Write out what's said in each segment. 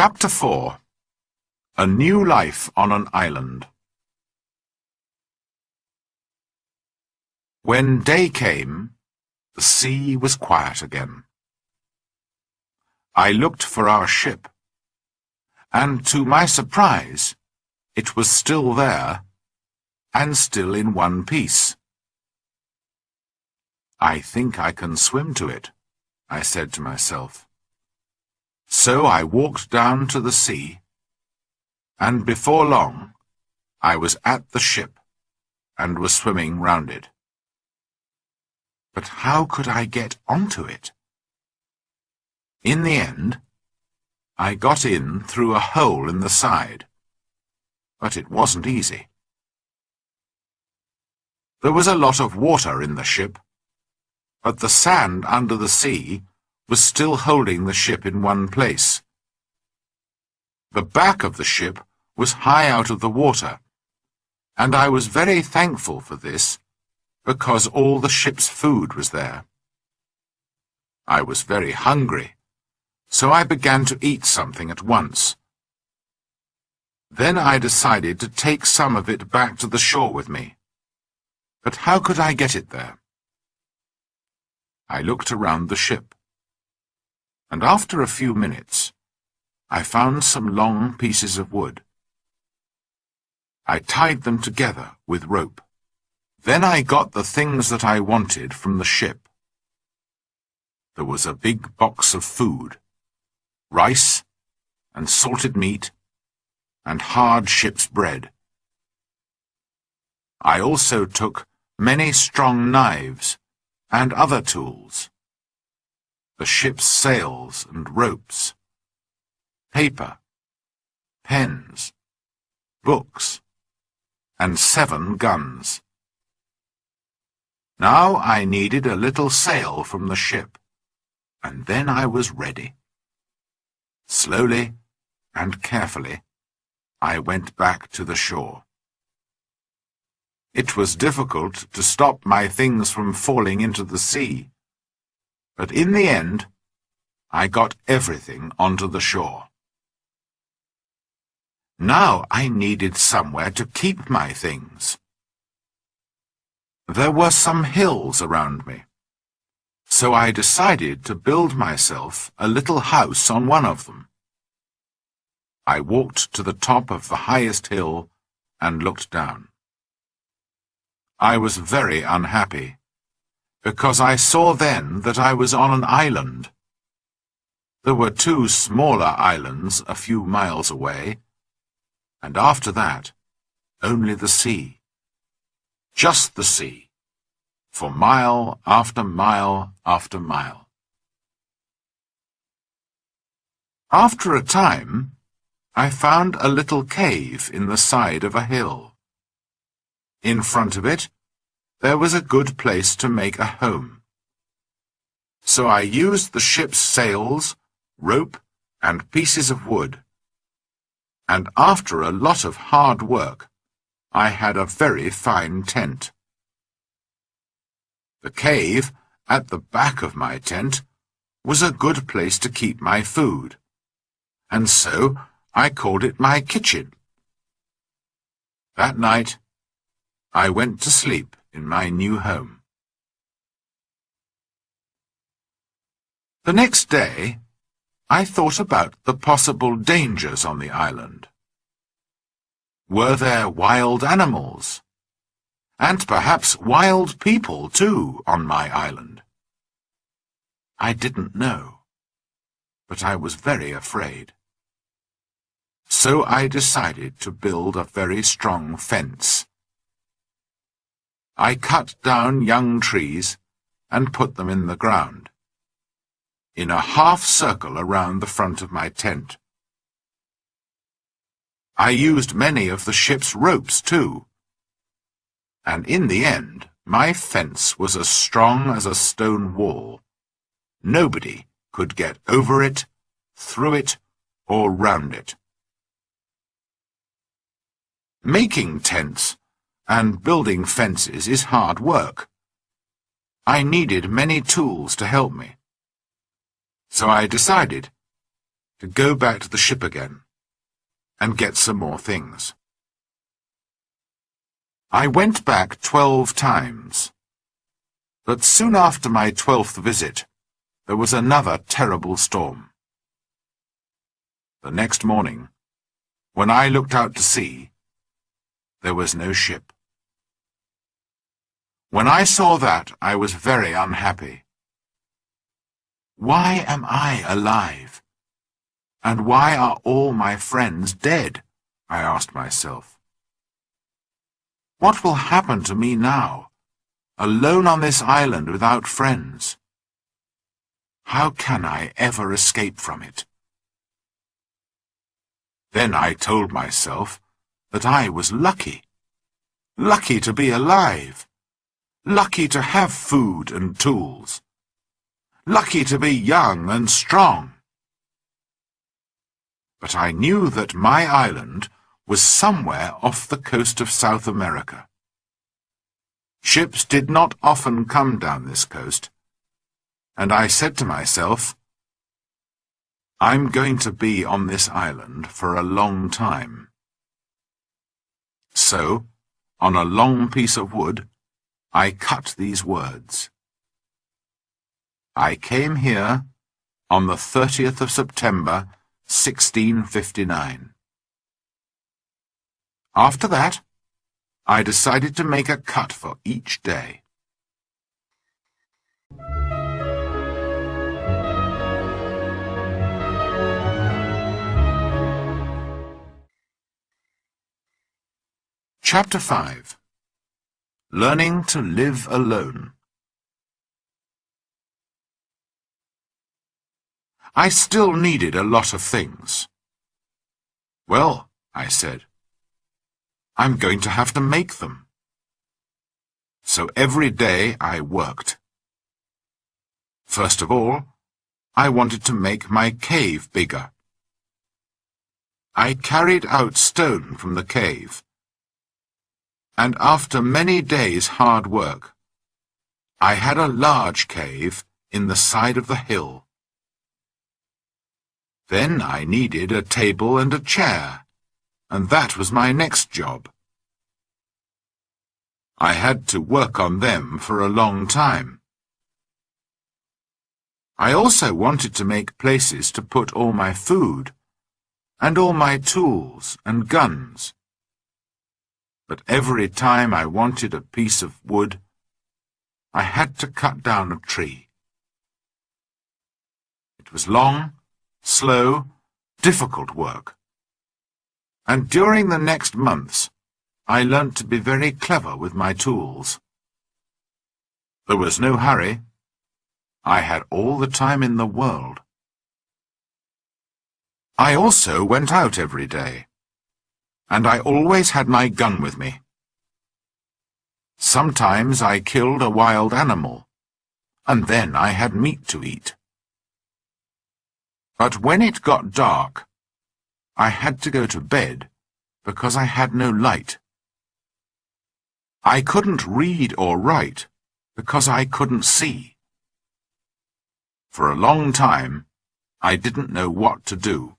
Chapter 4. A New Life on an Island. When day came, the sea was quiet again. I looked for our ship, and to my surprise, it was still there, and still in one piece. "I think I can swim to it," I said to myself. So I walked down to the sea, and before long I was at the ship and was swimming round it. But how could I get onto it? In the end, I got in through a hole in the side, but it wasn't easy. There was a lot of water in the ship, but the sand under the sea was still holding the ship in one place. The back of the ship was high out of the water, and I was very thankful for this, because all the ship's food was there. I was very hungry, so I began to eat something at once. Then I decided to take some of it back to the shore with me. But how could I get it there? I looked around the ship, and after a few minutes, I found some long pieces of wood. I tied them together with rope. Then I got the things that I wanted from the ship. There was a big box of food, rice and salted meat and hard ship's bread. I also took many strong knives and other tools, the ship's sails and ropes, paper, pens, books, and 7 guns. Now I needed a little sail from the ship, and then I was ready. Slowly and carefully, I went back to the shore. It was difficult to stop my things from falling into the sea, but in the end, I got everything onto the shore. Now I needed somewhere to keep my things. There were some hills around me, so I decided to build myself a little house on one of them. I walked to the top of the highest hill and looked down. I was very unhappy, because I saw then that I was on an island. There were 2 smaller islands a few miles away, and after that, only the sea. Just the sea, for mile after mile after mile. After a time, I found a little cave in the side of a hill. In front of it, there was a good place to make a home. So I used the ship's sails, rope, and pieces of wood, and after a lot of hard work, I had a very fine tent. The cave, at the back of my tent, was a good place to keep my food, and so I called it my kitchen. That night, I went to sleep in my new home. The next day, I thought about the possible dangers on the island. Were there wild animals? And perhaps wild people, too, on my island? I didn't know, but I was very afraid. So I decided to build a very strong fence. I cut down young trees and put them in the ground, in a half circle around the front of my tent. I used many of the ship's ropes, too, and in the end my fence was as strong as a stone wall. Nobody could get over it, through it, or round it. Making tents and building fences is hard work. I needed many tools to help me. So I decided to go back to the ship again and get some more things. I went back 12 times, but soon after my 12th visit, there was another terrible storm. The next morning, when I looked out to sea, there was no ship. When I saw that, I was very unhappy. Why am I alive? And why are all my friends dead? I asked myself. What will happen to me now, alone on this island without friends? How can I ever escape from it? Then I told myself that I was lucky. Lucky to be alive. Lucky to have food and tools. Lucky to be young and strong. But I knew that my island was somewhere off the coast of South America. Ships did not often come down this coast, and I said to myself, I'm going to be on this island for a long time. So, on a long piece of wood, I cut these words. I came here on the 30th of September, 1659. After that, I decided to make a cut for each day. Chapter 5. Learning to live alone. I still needed a lot of things. Well, I said, I'm going to have to make them. So every day I worked. First of all, I wanted to make my cave bigger. I carried out stone from the cave, and after many days' hard work, I had a large cave in the side of the hill. Then I needed a table and a chair, and that was my next job. I had to work on them for a long time. I also wanted to make places to put all my food, and all my tools and guns. But every time I wanted a piece of wood, I had to cut down a tree. It was long, slow, difficult work. And during the next months, I learnt to be very clever with my tools. There was no hurry. I had all the time in the world. I also went out every day, and I always had my gun with me. Sometimes I killed a wild animal, and then I had meat to eat. But when it got dark, I had to go to bed because I had no light. I couldn't read or write because I couldn't see. For a long time, I didn't know what to do.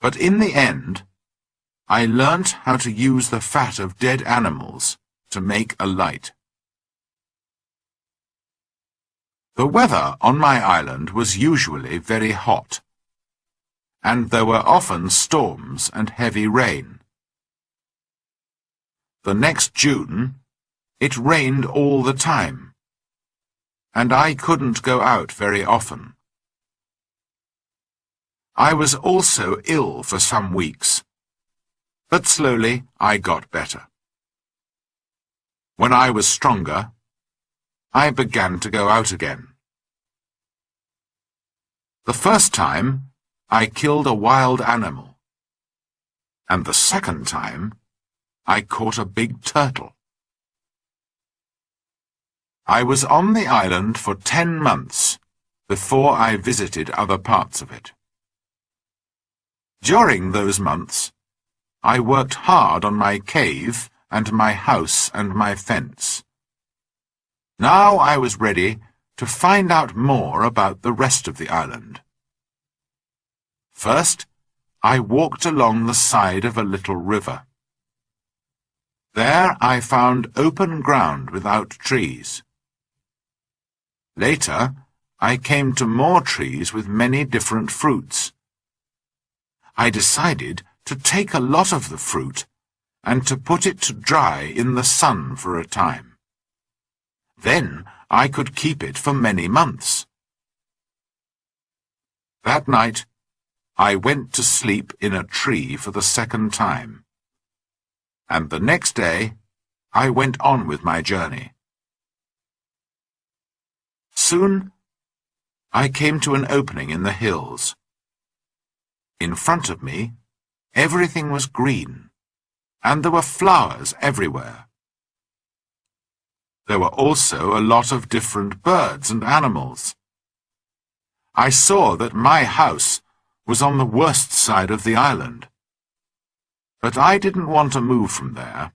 But in the end, I learnt how to use the fat of dead animals to make a light. The weather on my island was usually very hot, and there were often storms and heavy rain. The next June, it rained all the time, and I couldn't go out very often. I was also ill for some weeks, but slowly I got better. When I was stronger, I began to go out again. The first time, I killed a wild animal, and the second time, I caught a big turtle. I was on the island for 10 months before I visited other parts of it. During those months, I worked hard on my cave and my house and my fence. Now I was ready to find out more about the rest of the island. First, I walked along the side of a little river. There I found open ground without trees. Later, I came to more trees with many different fruits. I decided to take a lot of the fruit and to put it to dry in the sun for a time. Then I could keep it for many months. That night, I went to sleep in a tree for the second time, and the next day I went on with my journey. Soon, I came to an opening in the hills. In front of me, everything was green, and there were flowers everywhere. There were also a lot of different birds and animals. I saw that my house was on the worst side of the island. But I didn't want to move from there.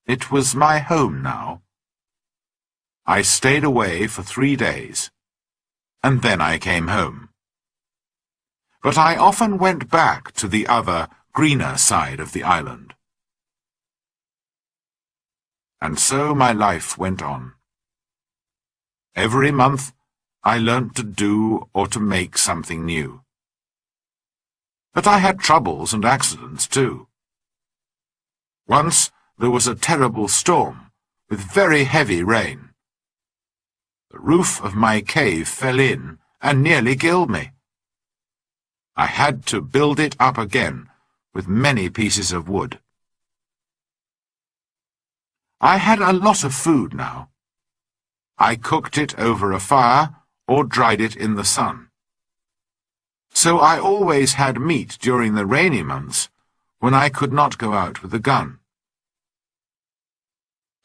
It was my home now. I stayed away for 3 days, and then I came home. But I often went back to the other, greener side of the island. And so my life went on. Every month I learnt to do or to make something new. But I had troubles and accidents too. Once there was a terrible storm with very heavy rain. The roof of my cave fell in and nearly killed me. I had to build it up again with many pieces of wood. I had a lot of food now. I cooked it over a fire or dried it in the sun. So I always had meat during the rainy months when I could not go out with a gun.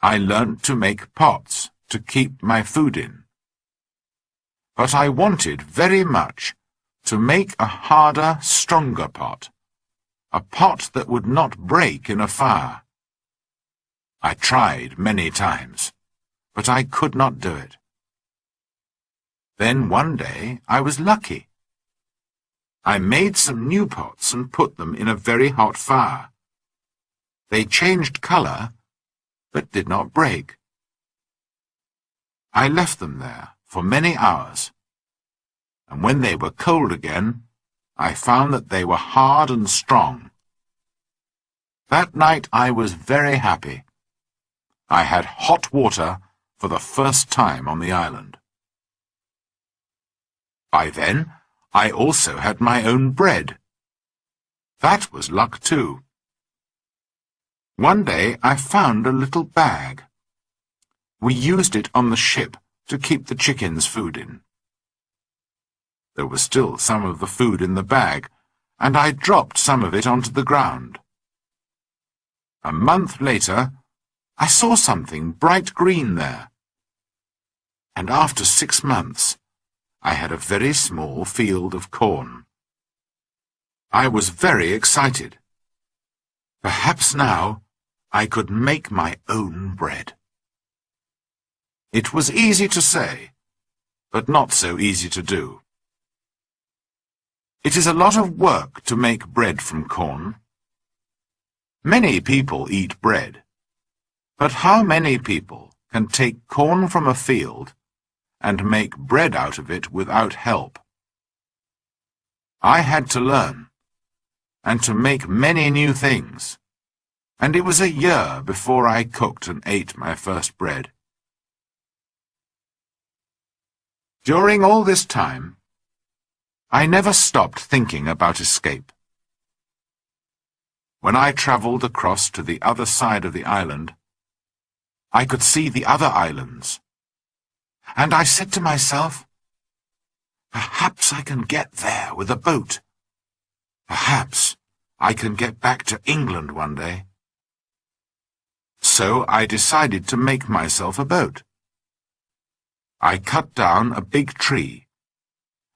I learnt to make pots to keep my food in. But I wanted very much to make a harder, stronger pot, a pot that would not break in a fire. I tried many times, but I could not do it. Then one day I was lucky. I made some new pots and put them in a very hot fire. They changed colour, but did not break. I left them there for many hours, and when they were cold again, I found that they were hard and strong. That night I was very happy. I had hot water for the first time on the island. By then, I also had my own bread. That was luck too. One day I found a little bag. We used it on the ship to keep the chickens' food in. There was still some of the food in the bag, and I dropped some of it onto the ground. A month later, I saw something bright green there. And after 6 months, I had a very small field of corn. I was very excited. Perhaps now I could make my own bread. It was easy to say, but not so easy to do. It is a lot of work to make bread from corn. Many people eat bread, but how many people can take corn from a field and make bread out of it without help? I had to learn, and to make many new things, and it was a year before I cooked and ate my first bread. During all this time, I never stopped thinking about escape. When I travelled across to the other side of the island, I could see the other islands, and I said to myself, perhaps I can get there with a boat. Perhaps I can get back to England one day. So I decided to make myself a boat. I cut down a big tree,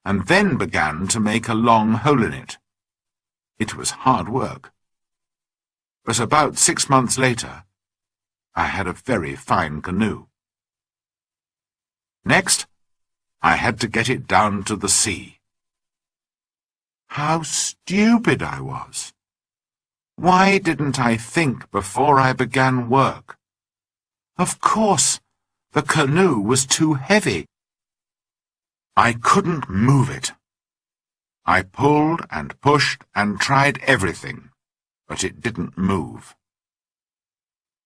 and then began to make a long hole in it. It was hard work. But about 6 months later, I had a very fine canoe. Next, I had to get it down to the sea. How stupid I was! Why didn't I think before I began work? Of course, the canoe was too heavy. I couldn't move it. I pulled and pushed and tried everything, but it didn't move.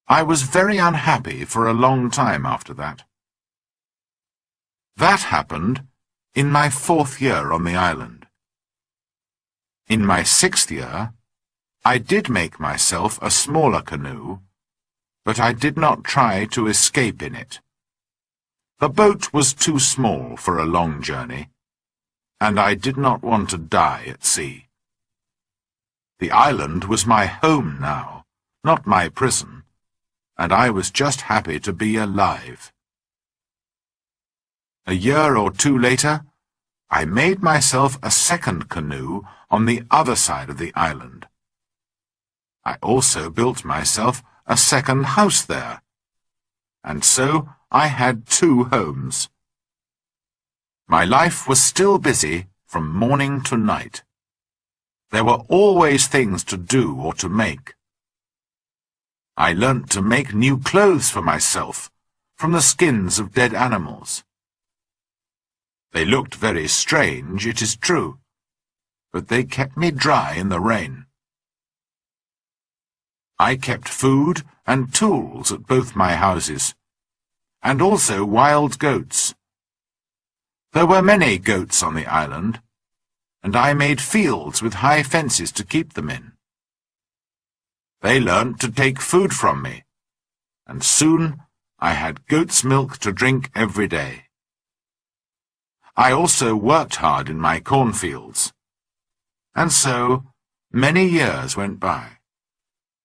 I was very unhappy for a long time after that. That happened in my 4th year on the island. In my 6th year, I did make myself a smaller canoe, but I did not try to escape in it. The boat was too small for a long journey, and I did not want to die at sea. The island was my home now, not my prison, and I was just happy to be alive. A year or 2 later, I made myself a second canoe on the other side of the island. I also built myself a second house there, and so I had 2 homes. My life was still busy from morning to night. There were always things to do or to make. I learnt to make new clothes for myself from the skins of dead animals. They looked very strange, it is true, but they kept me dry in the rain. I kept food and tools at both my houses, and also wild goats. There were many goats on the island, and I made fields with high fences to keep them in. They learnt to take food from me, and soon I had goat's milk to drink every day. I also worked hard in my cornfields, and so many years went by.